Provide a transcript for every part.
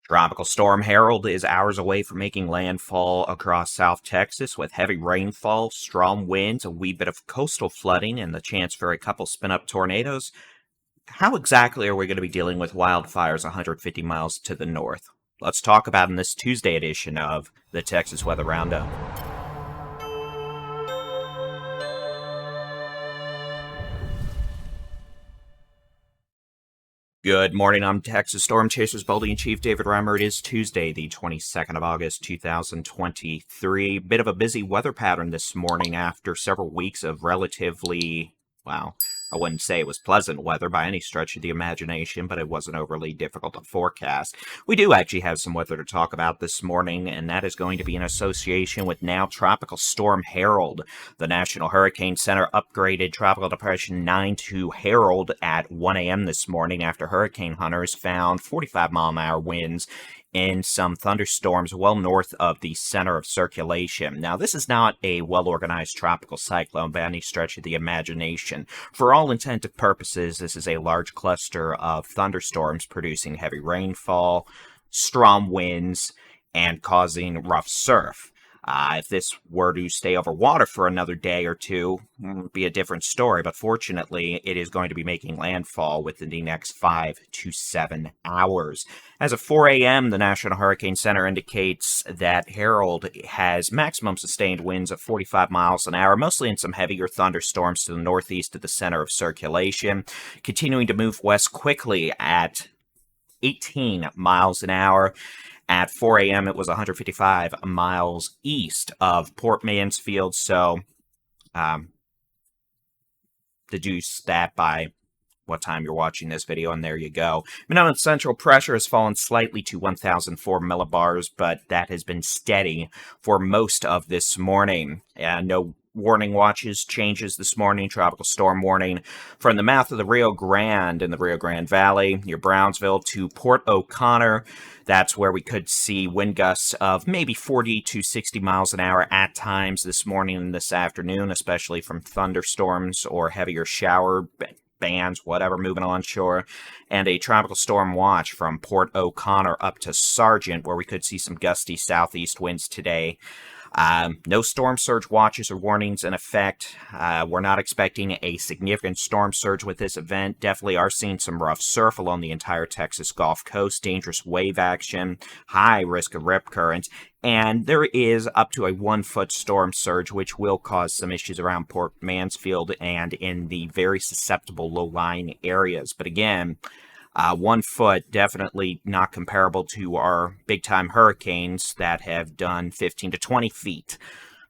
Tropical Storm Harold is hours away from making landfall across South Texas with heavy rainfall, strong winds, a wee bit of coastal flooding, and the chance for a couple spin up tornadoes. How exactly are we going to be dealing with wildfires 150 miles to the north? Let's talk about in this Tuesday edition of the Texas Weather Roundup. Good morning, I'm Texas Storm Chasers Baldyinchief David Reimer. It is Tuesday, the 22nd of August, 2023. Bit of a busy weather pattern this morning after several weeks of relatively, well, I wouldn't say it was pleasant weather by any stretch of the imagination, but it wasn't overly difficult to forecast. We do actually have some weather to talk about this morning, and that is going to be in association with now Tropical Storm Harold. The National Hurricane Center upgraded Tropical Depression 9 to Harold at 1 a.m. this morning after hurricane hunters found 45-mile-an-hour winds in some thunderstorms well north of the center of circulation. Now, this is not a well-organized tropical cyclone by any stretch of the imagination. For all intent and purposes, this is a large cluster of thunderstorms producing heavy rainfall, strong winds, and causing rough surf. If this were to stay over water for another day or two, it would be a different story, but fortunately, it is going to be making landfall within the next 5 to 7 hours. As of 4 a.m., the National Hurricane Center indicates that Harold has maximum sustained winds of 45 miles an hour, mostly in some heavier thunderstorms to the northeast of the center of circulation, continuing to move west quickly at 18 miles an hour. At 4 a.m., it was 155 miles east of Port Mansfield, so deduce that by what time you're watching this video, and there you go. Minimum central pressure has fallen slightly to 1,004 millibars, but that has been steady for most of this morning. No warning watches changes this morning. Tropical storm warning from the mouth of the Rio Grande in the Rio Grande Valley near Brownsville to Port O'Connor. That's where we could see wind gusts of maybe 40 to 60 miles an hour at times this morning and this afternoon, especially from thunderstorms or heavier shower bands, whatever, moving onshore, and a tropical storm watch from Port O'Connor up to Sargent, where we could see some gusty southeast winds today. No storm surge watches or warnings in effect. We're not expecting a significant storm surge with this event. Definitely are seeing some rough surf along the entire Texas Gulf Coast, dangerous wave action, high risk of rip currents, and there is up to a 1-foot storm surge, which will cause some issues around Port Mansfield and in the very susceptible low-lying areas. But again, 1 foot, definitely not comparable to our big-time hurricanes that have done 15 to 20 feet.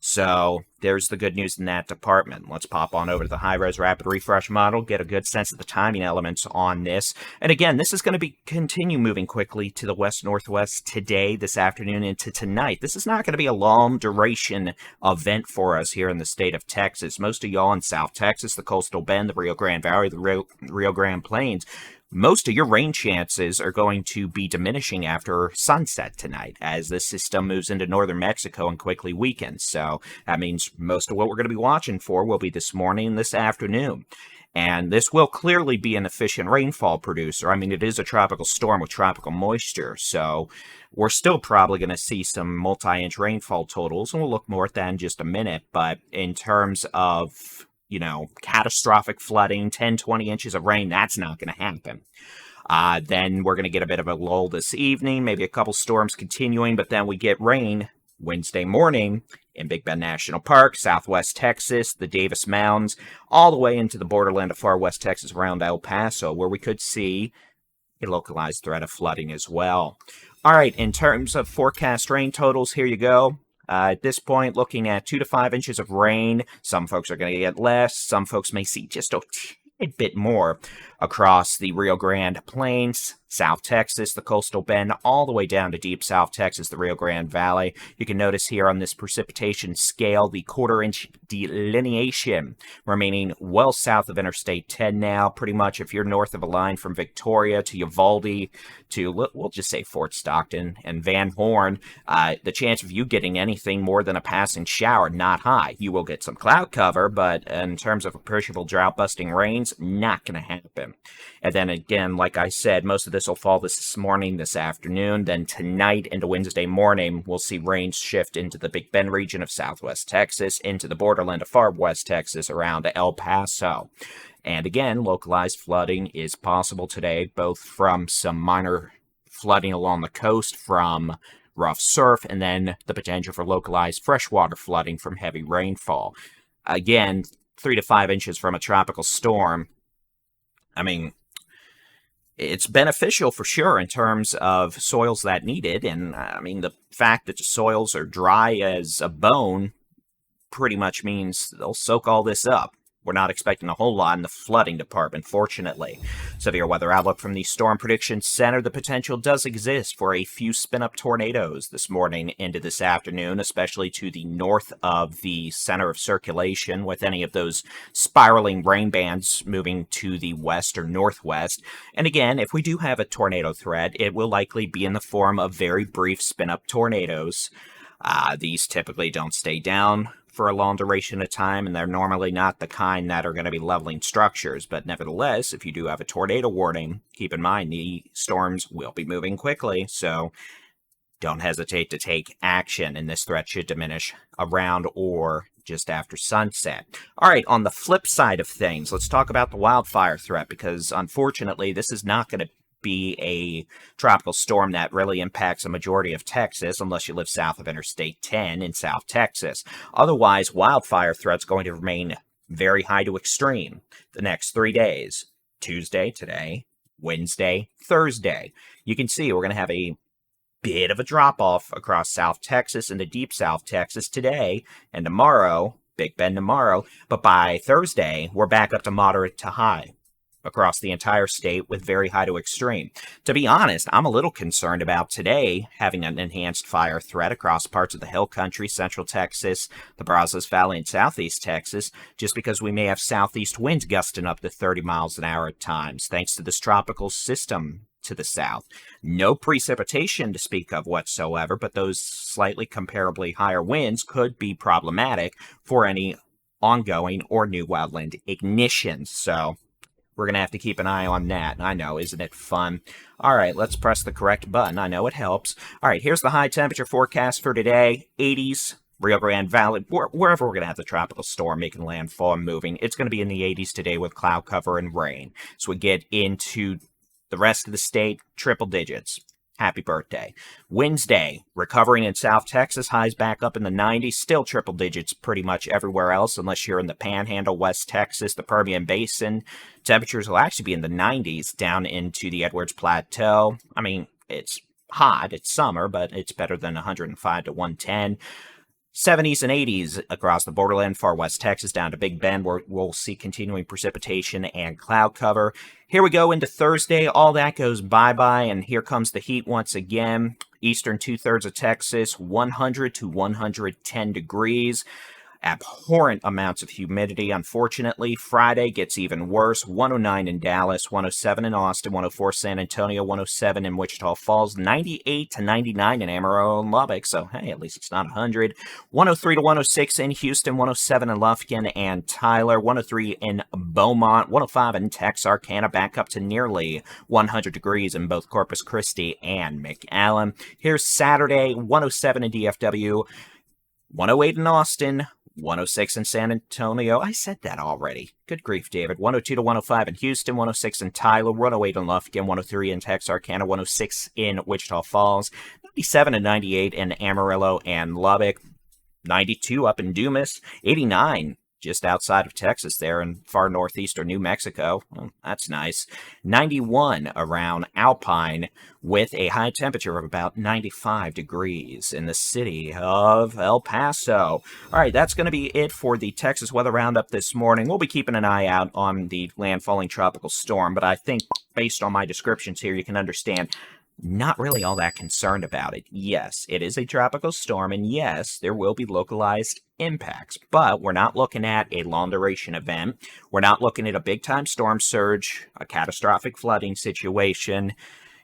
So there's the good news in that department. Let's pop on over to the high-res rapid refresh model, get a good sense of the timing elements on this. And again, this is going to continue moving quickly to the west-northwest today, this afternoon, into tonight. This is not going to be a long-duration event for us here in the state of Texas. Most of y'all in South Texas, the Coastal Bend, the Rio Grande Valley, the Rio Grande Plains, most of your rain chances are going to be diminishing after sunset tonight as this system moves into northern Mexico and quickly weakens. So that means most of what we're going to be watching for will be this morning and this afternoon. And this will clearly be an efficient rainfall producer. I mean, it is a tropical storm with tropical moisture, so we're still probably going to see some multi-inch rainfall totals, and we'll look more at that in just a minute. But in terms of catastrophic flooding, 10, 20 inches of rain, that's not going to happen. Then we're going to get a bit of a lull this evening, maybe a couple storms continuing, but then we get rain Wednesday morning in Big Bend National Park, southwest Texas, the Davis Mountains, all the way into the borderland of far west Texas around El Paso, where we could see a localized threat of flooding as well. All right, in terms of forecast rain totals, here you go. At this point, looking at 2 to 5 inches of rain. Some folks are going to get less. Some folks may see just a bit more across the Rio Grande Plains, South Texas, the Coastal Bend, all the way down to deep South Texas, the Rio Grande Valley. You can notice here on this precipitation scale, the quarter-inch delineation remaining well south of Interstate 10 now. Pretty much if you're north of a line from Victoria to Uvalde to, we'll just say Fort Stockton and Van Horn, the chance of you getting anything more than a passing shower, not high. You will get some cloud cover, but in terms of appreciable drought-busting rains, not going to happen. region. And then again, like I said, most of this will fall this morning, this afternoon. Then tonight into Wednesday morning, we'll see rains shift into the Big Bend region of southwest Texas, into the borderland of far west Texas around El Paso. And again, localized flooding is possible today, both from some minor flooding along the coast from rough surf, and then the potential for localized freshwater flooding from heavy rainfall. Again, 3 to 5 inches from a tropical storm. I mean, it's beneficial for sure in terms of soils that need it. And I mean, the fact that the soils are dry as a bone pretty much means they'll soak all this up. We're not expecting a whole lot in the flooding department, fortunately. Severe weather outlook from the Storm Prediction Center. The potential does exist for a few spin-up tornadoes this morning into this afternoon, especially to the north of the center of circulation, with any of those spiraling rain bands moving to the west or northwest. And again, if we do have a tornado threat, it will likely be in the form of very brief spin-up tornadoes. These typically don't stay down for a long duration of time, and they're normally not the kind that are going to be leveling structures. But nevertheless, if you do have a tornado warning, keep in mind the storms will be moving quickly, so don't hesitate to take action, and this threat should diminish around or just after sunset. All right, on the flip side of things, let's talk about the wildfire threat, because unfortunately, this is not going to be a tropical storm that really impacts a majority of Texas unless you live south of Interstate 10 in South Texas. Otherwise, wildfire threat's going to remain very high to extreme the next 3 days. Tuesday, today, Wednesday, Thursday. You can see we're going to have a bit of a drop-off across South Texas into deep South Texas today and tomorrow, Big Bend tomorrow, but by Thursday, we're back up to moderate to high across the entire state with very high to extreme. To be honest, I'm a little concerned about today having an enhanced fire threat across parts of the hill country, central Texas, the Brazos Valley, and southeast Texas, just because we may have southeast winds gusting up to 30 miles an hour at times, thanks to this tropical system to the south. No precipitation to speak of whatsoever, but those slightly comparably higher winds could be problematic for any ongoing or new wildland ignitions. So we're going to have to keep an eye on that. I know, isn't it fun? All right, let's press the correct button. I know it helps. All right, here's the high temperature forecast for today. 80s, Rio Grande Valley, wherever we're going to have the tropical storm making landfall and moving. It's going to be in the 80s today with cloud cover and rain. So we get into the rest of the state, triple digits. Happy birthday. Wednesday, recovering in South Texas, highs back up in the 90s, still triple digits pretty much everywhere else, unless you're in the Panhandle, West Texas, the Permian Basin. Temperatures will actually be in the 90s down into the Edwards Plateau. I mean, it's hot, it's summer, but it's better than 105 to 110. 70s and 80s across the borderland, far west Texas down to Big Bend, where we'll see continuing precipitation and cloud cover. Here we go into Thursday. All that goes bye-bye, and here comes the heat once again. Eastern two-thirds of Texas, 100 to 110 degrees. Abhorrent amounts of humidity, unfortunately. Friday gets even worse. 109 in Dallas, 107 in Austin, 104 San Antonio, 107 in Wichita Falls, 98 to 99 in Amarillo and Lubbock. So, hey, at least it's not 100. 103 to 106 in Houston, 107 in Lufkin and Tyler, 103 in Beaumont, 105 in Texarkana, back up to nearly 100 degrees in both Corpus Christi and McAllen. Here's Saturday, 107 in DFW, 108 in Austin, 106 in San Antonio. I said that already. Good grief, David. 102 to 105 in Houston, 106 in Tyler, 108 in Lufkin, 103 in Texarkana, 106 in Wichita Falls, 97 and 98 in Amarillo and Lubbock, 92 up in Dumas, 89 just outside of Texas there in far northeastern New Mexico. Well, that's nice. 91 around Alpine with a high temperature of about 95 degrees in the city of El Paso. All right, that's going to be it for the Texas Weather Roundup this morning. We'll be keeping an eye out on the landfalling tropical storm, but I think based on my descriptions here, you can understand not really all that concerned about it. Yes, it is a tropical storm, and yes, there will be localized impacts, but we're not looking at a long-duration event. We're not looking at a big-time storm surge, a catastrophic flooding situation,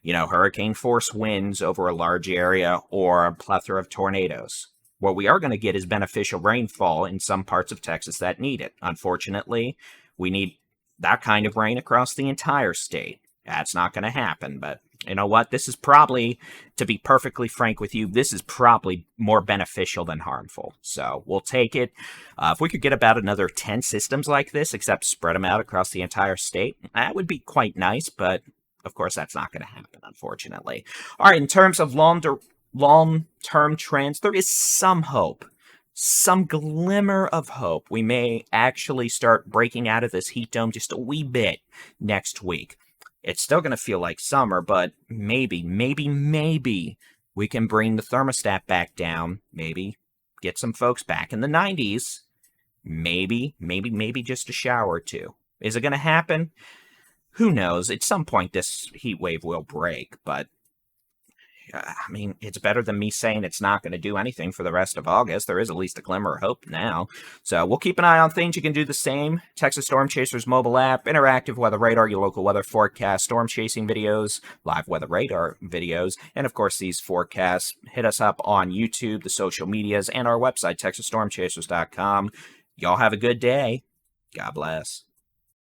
hurricane-force winds over a large area, or a plethora of tornadoes. What we are going to get is beneficial rainfall in some parts of Texas that need it. Unfortunately, we need that kind of rain across the entire state. That's not going to happen, but you know what? This is probably, to be perfectly frank with you, this is probably more beneficial than harmful. So we'll take it. If we could get about another 10 systems like this, except spread them out across the entire state, that would be quite nice, but of course that's not going to happen, unfortunately. All right, in terms of long-term trends, there is some hope. Some glimmer of hope. We may actually start breaking out of this heat dome just a wee bit next week. It's still going to feel like summer, but maybe we can bring the thermostat back down. Maybe get some folks back in the 90s. Maybe just a shower or two. Is it going to happen? Who knows? At some point, this heat wave will break, but I mean, it's better than me saying it's not going to do anything for the rest of August. There is at least a glimmer of hope now. So we'll keep an eye on things. You can do the same. Texas Storm Chasers mobile app, interactive weather radar, your local weather forecast, storm chasing videos, live weather radar videos, and of course these forecasts. Hit us up on YouTube, the social medias, and our website, TexasStormChasers.com. Y'all have a good day. God bless.